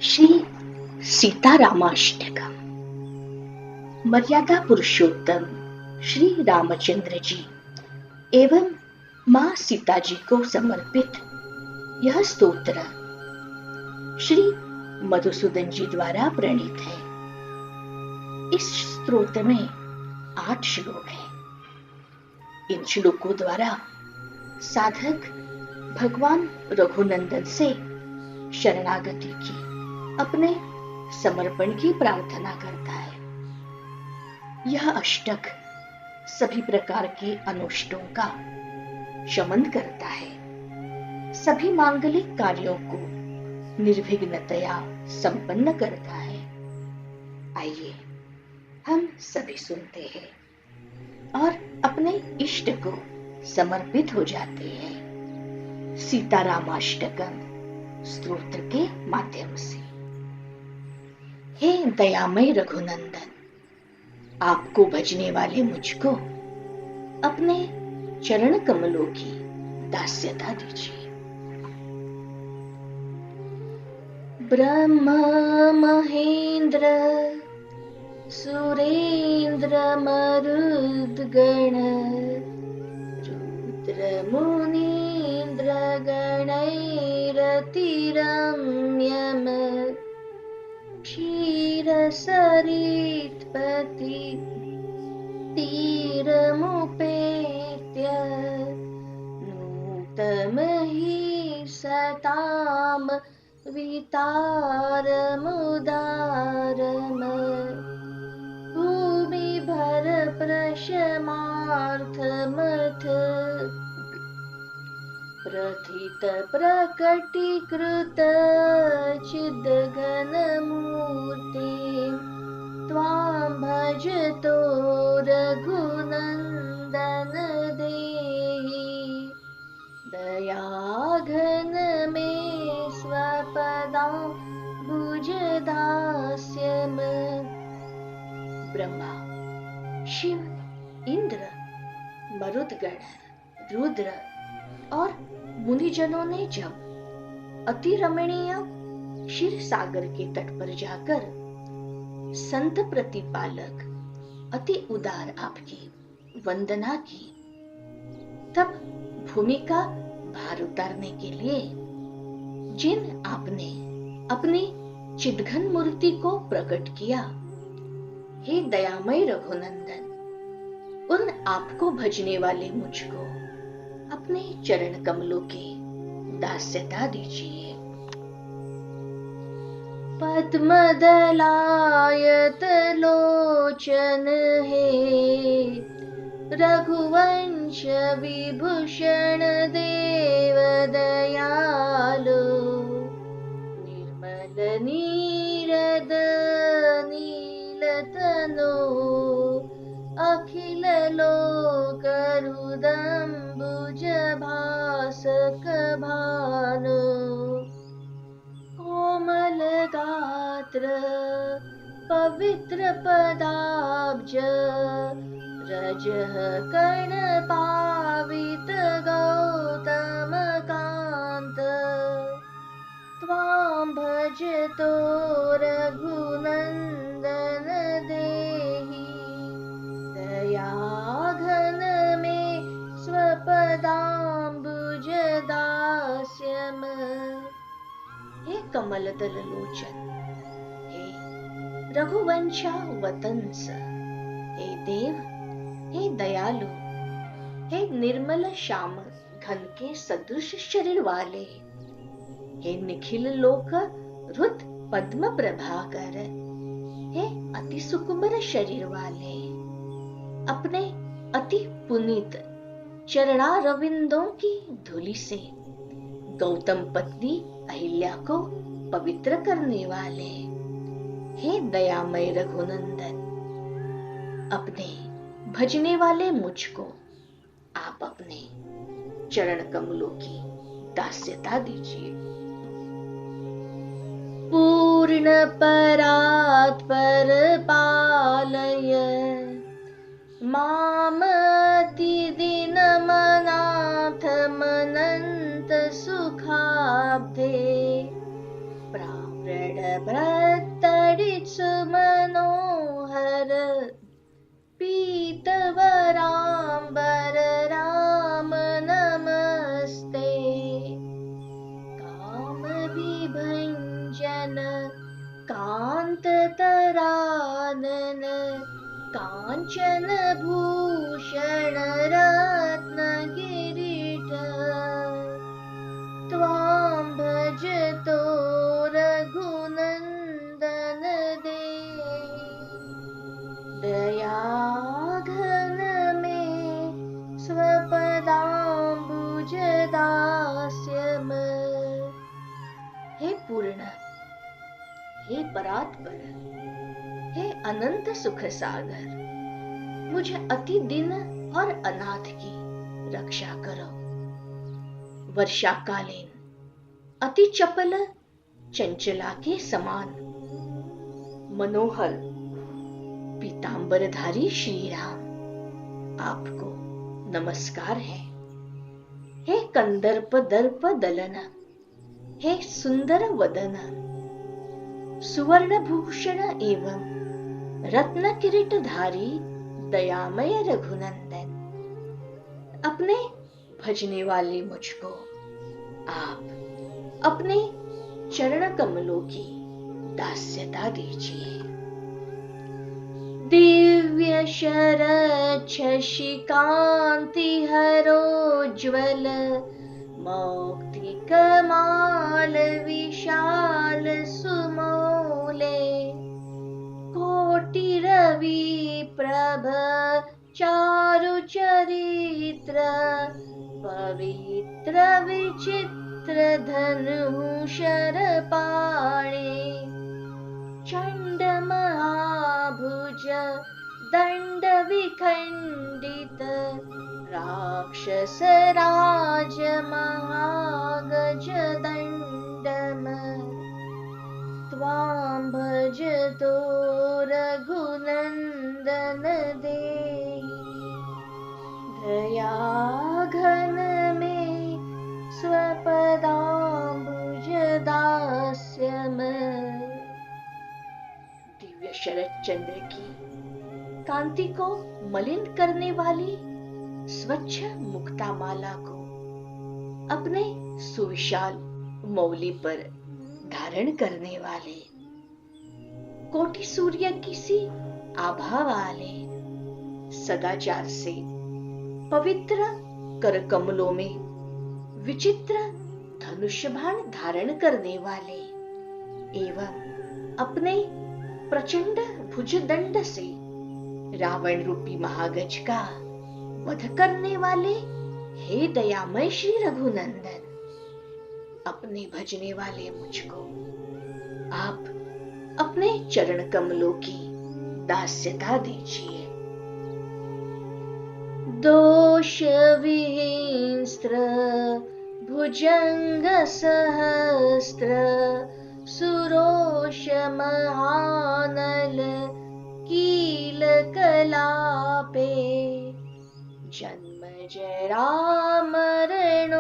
श्री सीतारामाष्टकम। मर्यादा पुरुषोत्तम श्री रामचंद्र जी एवं माँ सीता जी को समर्पित यह स्तोत्र श्री मधुसूदन जी द्वारा प्रणीत है। इस स्तोत्र में 8 श्लोक हैं। इन श्लोकों द्वारा साधक भगवान रघुनंदन से शरणागति की, अपने समर्पण की प्रार्थना करता है। यह अष्टक सभी प्रकार के अनिष्टों का शमन करता है, सभी मांगलिक कार्यों को निर्विघ्नतया संपन्न करता है। आइए हम सभी सुनते हैं और अपने इष्ट को समर्पित हो जाते हैं सीतारामाष्टकम स्तोत्र के माध्यम से। हे दयामय रघुनंदन, आपको भजने वाले मुझको अपने चरण कमलों की दास्यता दीजिए। ब्रह्मा महेंद्र सुरेंद्र मरुद्गण रुद्र मुनीन्द्र गणैरतिरम्यम क्षीरसरित्पति तीरमुपेत्य नूतमहि सताम वितारमुदारम भूमिभर प्रशमार्थमथ प्रथित प्रकटीकृत चिद्घनमूर्ति त्वां भजतो रघुनन्दन देहि दयाघन मे स्वपदां भुजदास्यम्। ब्रह्मा, शिव, इंद्र, मरुदगण, रुद्र और मुनिजनों ने जब अति रमणीय क्षीर सागर के तट पर जाकर संत प्रतिपालक अति उदार आपकी वंदना की, तब भूमि का भार उतारने के लिए जिन आपने अपनी चिद्घन मूर्ति को प्रकट किया, हे दयामय रघुनंदन, उन आपको भजने वाले मुझको अपने चरण कमलों की दास्यता दीजिए। पद्मदलायत लोचन हे रघुवंश विभूषण देव दयालो निर्मल नीरद नीलतनो अखिल लोक रुदम्बुज भासक भानो कोमल गात्र पवित्र पदाब्ज रजः कर्ण पावित गौतम कांत त्वां भजतो रघुनन्दन देहि दयाघन मे स्वपदाम्बुजदास्यम्। हे कमलदल लोचन, हे रघुवंशा वतंस, हे देव, हे दयालु, हे निर्मल श्याम घन के सदृश शरीर वाले, हे निखिल लोक रुत पद्म प्रभाकर, हे अति सुकुमार शरीर वाले, अपने अति पुनीत चरणारविंदों की धूलि से गौतम पत्नी अहिल्या को पवित्र करने वाले, हे दयामय रघुनंदन, अपने भजने वाले मुझको आप अपने चरण कमलों की दास्यता दीजिए। पूर्ण परात्पर पालय मामति दीनमनाथ मनंत सुखाब्धे प्रावृण सुमनोहर पीतवराम्बर राम नमस्ते। कामविभञ्जन कान्ततरानन काञ्चन भूषण रत्नगिरिट। त्वां भजतो रघुनन्दन देहि दयाघन मे स्वपदाम्बुज दास्यम्। हे पूर्ण, हे परात्पर, हे अनंत सुख सागर, मुझे अति दीन और अनाथ की रक्षा करो। वर्षाकालीन अति चपल चंचला के समान मनोहर पीतांबरधारी श्री राम, आपको नमस्कार है। हे कंदर्प दर्प दलन, हे सुंदर वदन, सुवर्ण भूषण एवं रत्न किरीट धारी दयामय रघुनंदन, अपने भजने वाले मुझको आप अपने चरण कमलों की दास्यता दीजिए। दिव्य शरद शशिकांति हरोज्ज्वल मौक्तिक माल विशाल सुमौले। कोटि रवि प्रभ चारु चरित्र पवित्र विचित्र धनुषर पाणे। चंड महाभुज दंड विखंडित राक्षस राज महागज दंडम। त्वां भजतो रघुनंदन देहि दयाघन मे स्वपदाम्बुज दास्यम्। दिव्य शरद चंद्र की कांति को मलिन करने वाली स्वच्छ मुक्तामाला को अपने सुविशाल मौली पर धारण करने वाले, कोटि सूर्य की सी आभा वाले, सदाचार से पवित्र कर कमलों में विचित्र धनुष बाण धारण करने वाले एवं अपने प्रचंड भुजदंड से रावण रूपी महागज का वध करने वाले हे दयामय श्री रघुनंदन, अपने भजने वाले मुझको आप अपने चरण कमलों की दास्यता दीजिए। दोष विहिंस्त्र भुजंग सहस्त्र सुरोष महानल कील कलापे। जन्म जरा मरणोर्मिमये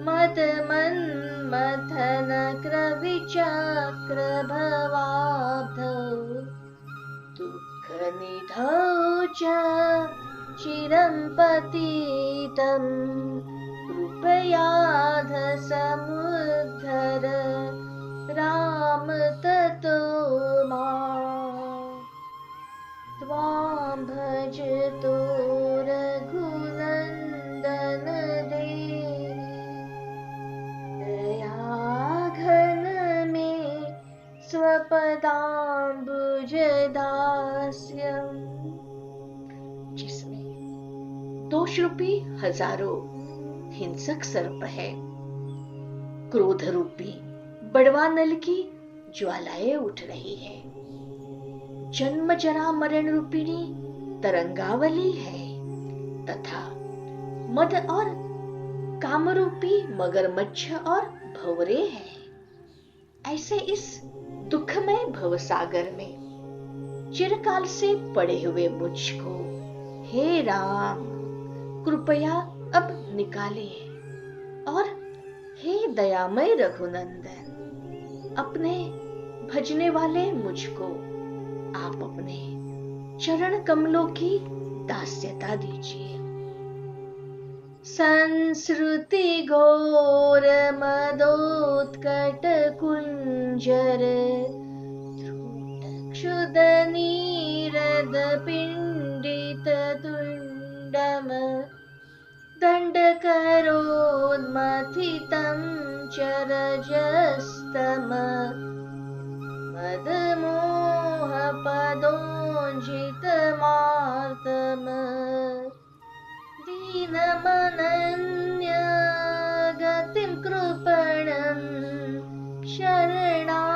मद मन्मथन क्रविचक्र भवाब्धौ। दुःख निधौ च चिरं पतितं कृपयाध समुद्धर राम ततो माम्। त्वां भजतो रघुनन्दन देहि दयाघन मे स्वपदाम्बुज दास्यम्। जिसमें दोष रूपी हजारों हिंसक सर्प है, क्रोध रूपी बड़वा नल की ज्वालाएं उठ रही है, जन्म जरा मरण रूपिणी तरंगावली है तथा मद और कामरूपी मगरमच्छ और भंवरे हैं। ऐसे इस दुखमय भवसागर में चिरकाल से पड़े हुए मुझको हे राम कृपया अब निकालिए और हे दयामय रघुनंदन अपने भजने वाले मुझको आप अपने चरण कमलों की दास्यता दीजिए। संस्कृति घोर मदोत्कट कुंजर क्षुद नीरद पिंडित तुंडम दण्डकरोन्मथितं चरजस्तम मदमोहपदोञ्जितमार्तम दीनमनन्य गतिं कृपणं शरणागतमाशु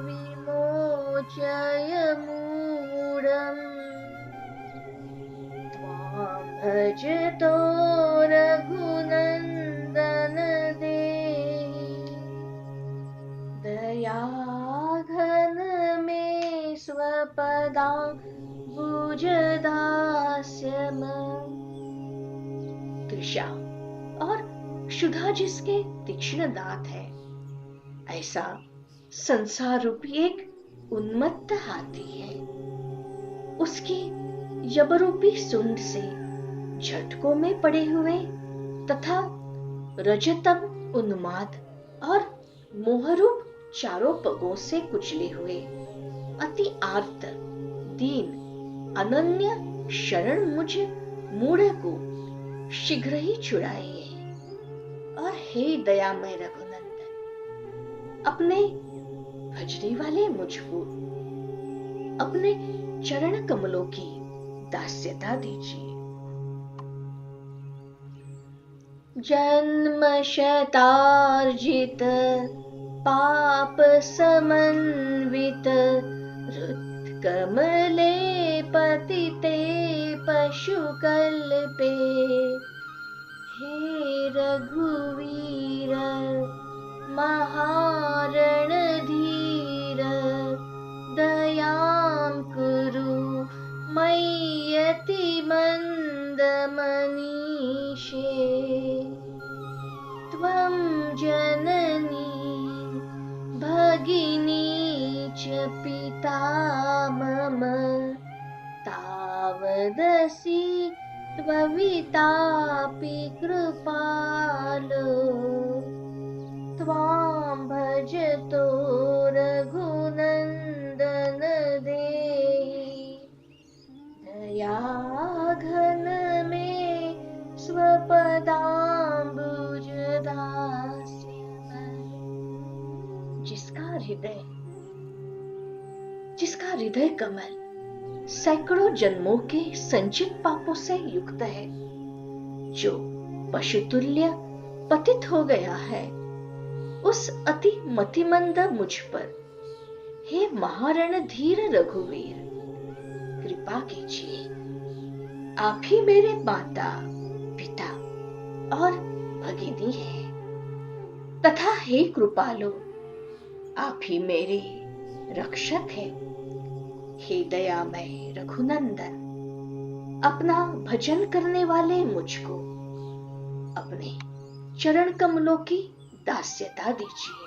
विमोचय मूढम् भजतो रघुनन्दन देहि दयाघन में स्वपदाम्बुजदास्यम्। तृषा और क्षुधा जिसके तीक्ष्ण दांत है, ऐसा संसार रूपी एक उन्मत्त हाथी है। उसकी यबरूपी सुंड से झटकों में पड़े हुए तथा रजतम उन्माद और मोहरूप चारों पगों से कुचले हुए अति आर्त दीन अनन्य शरण मुझ मूढ़ को शीघ्र ही छुड़ाइए। और हे दयामय रघुनंदन, अपने भजने वाले मुझको अपने चरण कमलों की दास्यता दीजिए। जन्म शतार्जित पाप समन्वित कमले पतिते पशुकल्पे हे रघुवीर महारणधीर दयां कुरु मय्यति मन्दमनीषे त्वं जननी भगिनी च पिता मम तावदसि त्ववितापि कृपालो त्वां भजतो रघुनन्दन देहि दयाघन में स्वपदाम्बुजदास्यम्। जिसका हृदय कमल सैकड़ों जन्मों के संचित पापों से युक्त है, जो पशुतुल्य पतित हो गया है, उस अति मतिमंद मुझ पर हे महारणधीर रघुवीर कृपा कीजिए। आप ही मेरे माता पिता और भगिनी हैं तथा हे कृपालो आप ही मेरे रक्षक हैं। हे दयामय रघुनंदन, अपना भजन करने वाले मुझको अपने चरण कमलों की दास्यता दीजिए।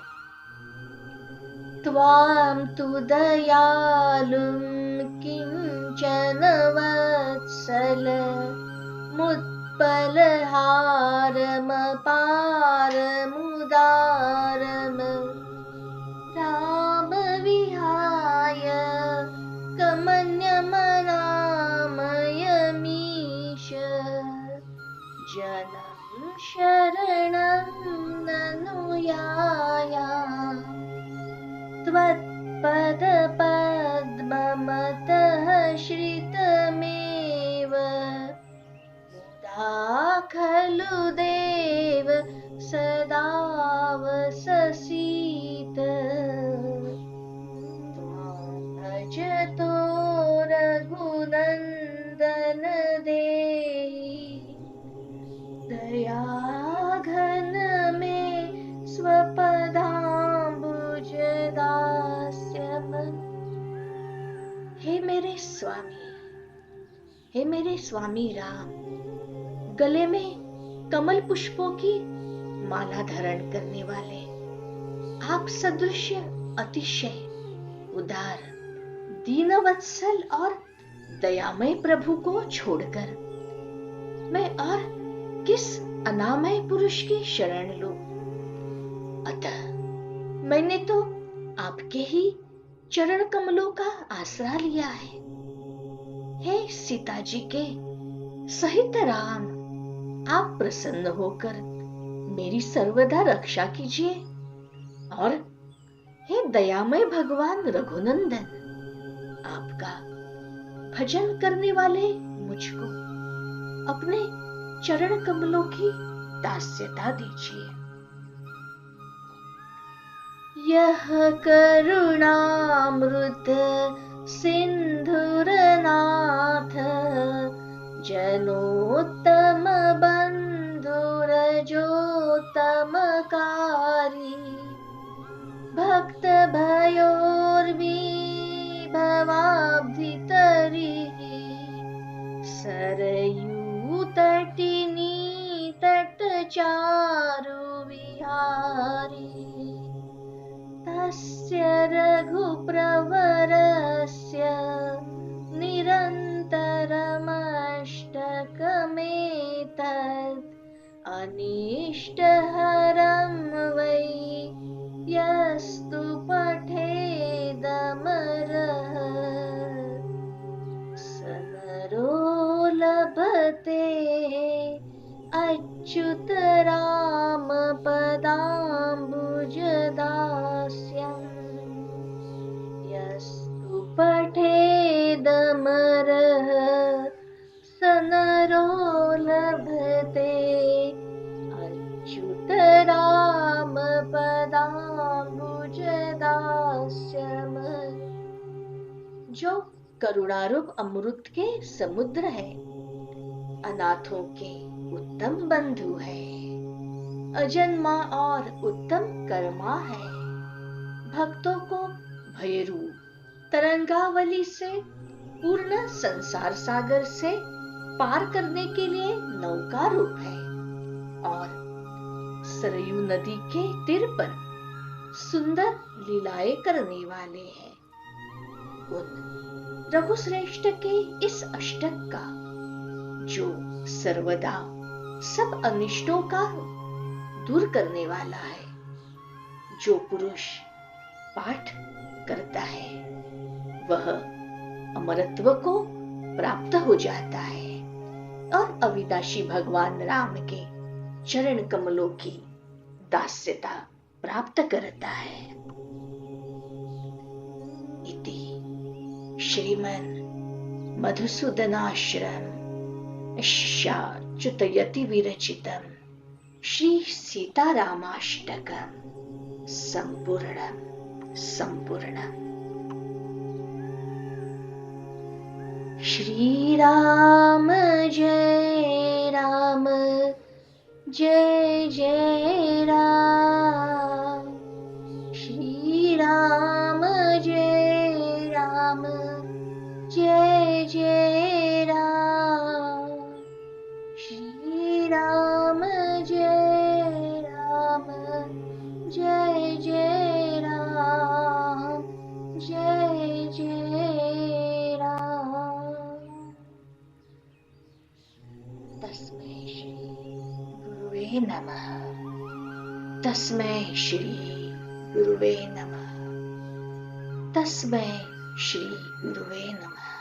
त्वां तु दयालुं किंचन वत्सल मुत्पलहारमपारमुदारम् राम विहाय कमन्यमनामयमीश जनम शरणं ननु याया त्वत्पदपद्ममतः श्रितमेव मुदा खलु देव सदा वससीत त्वां भजतो रघुनन्दन देहि दयाघन में स्वपदाम्बुजदास्यम्। हे मेरे स्वामी राम, गले में कमल पुष्पों की माला धारण करने वाले आप सदृश अतिशय उदार, दीनवत्सल और दयामय प्रभु को छोड़कर मैं और किस अनामय पुरुष की शरण लूं? अतः मैंने तो आपके ही चरण कमलों का आसरा लिया है। हे सीता जी के सहित राम, आप प्रसन्न होकर मेरी सर्वदा रक्षा कीजिए। और हे दयामय भगवान रघुनंदन, आपका भजन करने वाले मुझको अपने चरण कमलों की दास्यता दीजिए। यह करुणामृत सिंधुरनाथ, जनोत्तम बंधुरजोत्तमकारी, भक्त भयोर्विभवाब्धितरिः, सरयूतटिनी तटचारु विहारी, तस्य रघुप्रवरस्य निरन्तरमष्टकमेतत् अनिष्टहरं वै यस्तु पठेदमरः, स नरो लभते अच्युत राम पदाम्बुजदास्यम्, यस्तु पठेदमरः स नरो लभते अच्युत राम पदाम्बुजदास्यम्। जो करुणारूप अमृत के समुद्र है, अनाथों के उत्तम बंधु है, अजन्मा और उत्तम कर्मा है, भक्तों को भयरूप तरंगावली से पूर्ण संसार सागर से पार करने के लिए नौका रूप है, और सरयू नदी के तीर पर सुंदर लीलाएं करने वाले हैं। उन रघुश्रेष्ठ के इस अष्टक का, जो सर्वदा सब अनिष्टों का दूर करने वाला है, जो पुरुष पाठ करता है वह अमरत्व को प्राप्त हो जाता है और अविनाशी भगवान राम के चरण कमलों की दास्यता प्राप्त करता है। इति श्रीमन् मधुसूदनाश्रम च्युतयति विरचितम श्री सीतारामाष्टकम संपूर्णम। श्री राम जय राम, जय जय राम। श्री राम जय राम, जय जय राम। श्री राम जय राम, जय जय राम, जय जय राम। तस्मै श्री गुरुवे नमः। तस्मै श्री गुरुवे नमः। तस्मै श्री गुरुवे नमः।